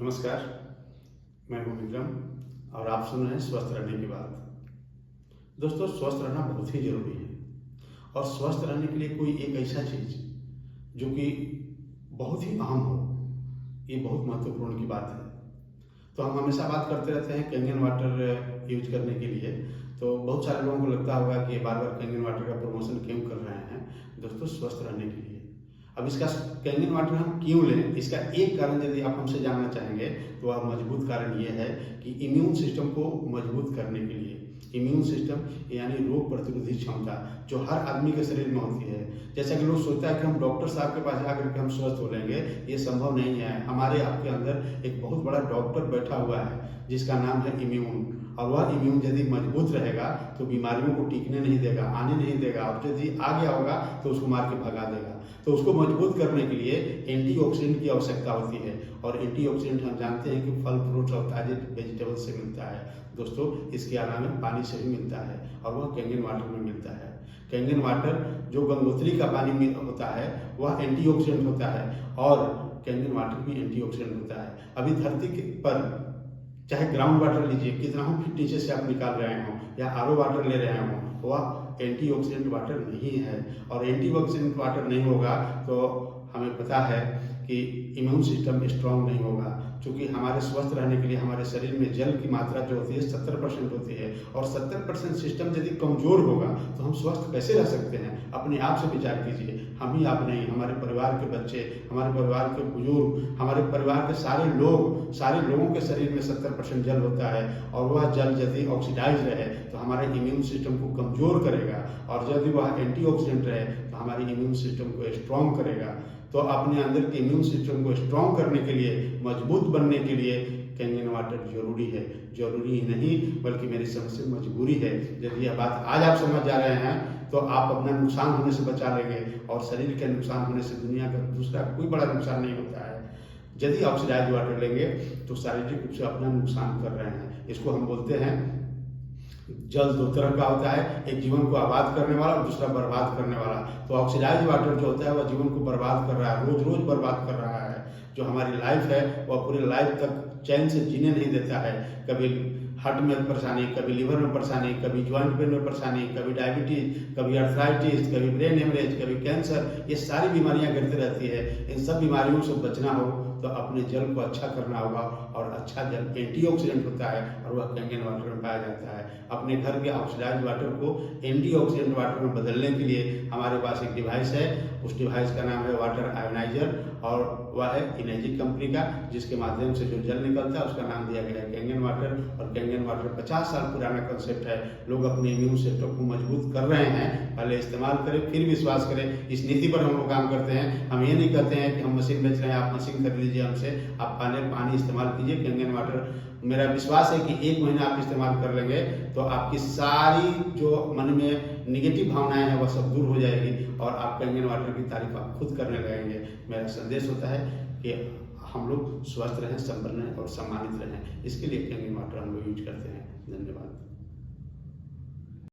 नमस्कार, मैं हूं विक्रम और आप सुन रहे हैं स्वस्थ रहने की बात। दोस्तों, स्वस्थ रहना बहुत ही जरूरी है और स्वस्थ रहने के लिए कोई एक ऐसा चीज जो कि बहुत ही अहम हो, ये बहुत महत्वपूर्ण की बात है। तो हम हमेशा बात करते रहते हैं कैंगन वाटर यूज करने के लिए। तो बहुत सारे लोगों को लगता होगा कि बार बार कैंगन वाटर का प्रमोशन क्यों कर रहे हैं। दोस्तों, स्वस्थ रहने के लिए। अब इसका कैंगन वाटर हम क्यों लें, इसका एक कारण यदि आप हमसे जानना चाहेंगे तो वह मजबूत कारण ये है कि इम्यून सिस्टम को मजबूत करने के लिए। इम्यून सिस्टम यानी रोग प्रतिरोधी क्षमता जो हर आदमी के शरीर में होती है। जैसा कि लोग सोचता है कि हम डॉक्टर साहब के पास जाकर के हम स्वस्थ हो लेंगे, ये संभव नहीं है। हमारे आपके अंदर एक बहुत बड़ा डॉक्टर बैठा हुआ है जिसका नाम है इम्यून, और वह इम्यून यदि मजबूत रहेगा तो बीमारियों को टिकने नहीं देगा, आने नहीं देगा, और यदि आ गया होगा तो उसको मार के भगा देगा। तो उसको मजबूत करने के लिए एंटीऑक्सीडेंट की आवश्यकता होती है, और एंटीऑक्सीडेंट हम जानते हैं कि फल फ्रूट और ताजे वेजिटेबल से मिलता है। दोस्तों, इसके अलावा पानी से भी मिलता है और वह कैंगन वाटर में मिलता है। कैंगन वाटर जो गंगोत्री का पानी में होता है वह एंटीऑक्सीडेंट होता है, और कैंगन वाटर भी एंटीऑक्सीडेंट होता है। अभी धरती पर चाहे ग्राउंड वाटर लीजिए, कितना हो फीट नीचे से आप निकाल रहे हो या आरओ वाटर ले रहे हो, वह एंटीऑक्सीडेंट वाटर नहीं है। और एंटीऑक्सीडेंट वाटर नहीं होगा तो हमें पता है कि इम्यून सिस्टम स्ट्रांग नहीं होगा। क्योंकि हमारे स्वस्थ रहने के लिए हमारे शरीर में जल की मात्रा जो होती है 70% होती है, और 70% सिस्टम यदि कमजोर होगा तो हम स्वस्थ कैसे रह सकते हैं। अपने आप से विचार कीजिए। हम ही आप नहीं, हमारे परिवार के बच्चे, हमारे परिवार के बुजुर्ग, हमारे परिवार के सारे लोगों के शरीर में 70% जल होता है, और वह जल यदि ऑक्सीडाइज रहे तो हमारे इम्यून सिस्टम को कमजोर करेगा, और यदि वह एंटीऑक्सीडेंट रहे तो हमारे इम्यून सिस्टम को स्ट्रांग करेगा। तो अपने अंदर के इम्यून सिस्टम को स्ट्रांग करने के लिए, मजबूत बनने के लिए कैंगन वाटर जरूरी है। जरूरी ही नहीं बल्कि मेरी समझ से मजबूरी है। यदि यह बात आज आप समझ जा रहे हैं तो आप अपना नुकसान होने से बचा लेंगे, और शरीर के नुकसान होने से दुनिया का दूसरा कोई बड़ा नुकसान नहीं होता है। यदि ऑक्सीडाइज्ड वाटर लेंगे तो शारीरिक रूप से अपना नुकसान कर रहे हैं। इसको हम बोलते हैं, जल दो तरह का होता है, एक जीवन को आबाद करने वाला और दूसरा बर्बाद करने वाला। तो ऑक्सीडाइज्ड वाटर जो होता है वह जीवन को बर्बाद कर रहा है, रोज रोज बर्बाद कर रहा है। जो हमारी लाइफ है वह पूरी लाइफ तक चैन से जीने नहीं देता है। कभी हार्ट में परेशानी, कभी लिवर में परेशानी, कभी ज्वाइंट पेन में परेशानी, कभी डायबिटीज, कभी अर्थराइटिस, कभी ब्रेन हेमरेज, कभी कैंसर, ये सारी बीमारियां गिरती रहती है। इन सब बीमारियों से बचना हो तो अपने जल को अच्छा करना होगा, और अच्छा जल एंटीऑक्सीडेंट होता है और वह कैंगन वाटर में पाया जाता है। अपने घर के ऑक्सीडाइज्ड वाटर को एंटीऑक्सीडेंट वाटर में बदलने के लिए हमारे पास एक डिवाइस है। उस डिवाइस का नाम है वाटर आयोनाइजर, और वह है इनर्जी कंपनी का, जिसके माध्यम से जो जल निकलता है उसका नाम दिया गया है कैंगन वाटर। और कैंगन वाटर 50 साल पुराना कंसेप्ट है। लोग अपने इम्यून सिस्टम को मजबूत कर रहे हैं, पहले इस्तेमाल करें फिर विश्वास करें। इस नीति पर हम लोग काम करते हैं। हम ये नहीं कहते हैं कि हम मशीन बेच रहे हैं, आप मशीन खरीद लीजिए हमसे, आप पहले पानी इस्तेमाल कीजिए। कैंगन वाटर मेरा विश्वास है कि 1 महीना आप इस्तेमाल कर लेंगे तो आपकी सारी जो मन में निगेटिव भावनाएं हैं वह सब दूर हो जाएगी, और आप कैंगन वाटर की तारीफ आप खुद करने लगेंगे। मेरा संदेश होता है कि हम लोग स्वस्थ रहें, संपन्न रहें और सम्मानित रहें। इसके लिए कैंगन वाटर हम लोग यूज करते हैं। धन्यवाद।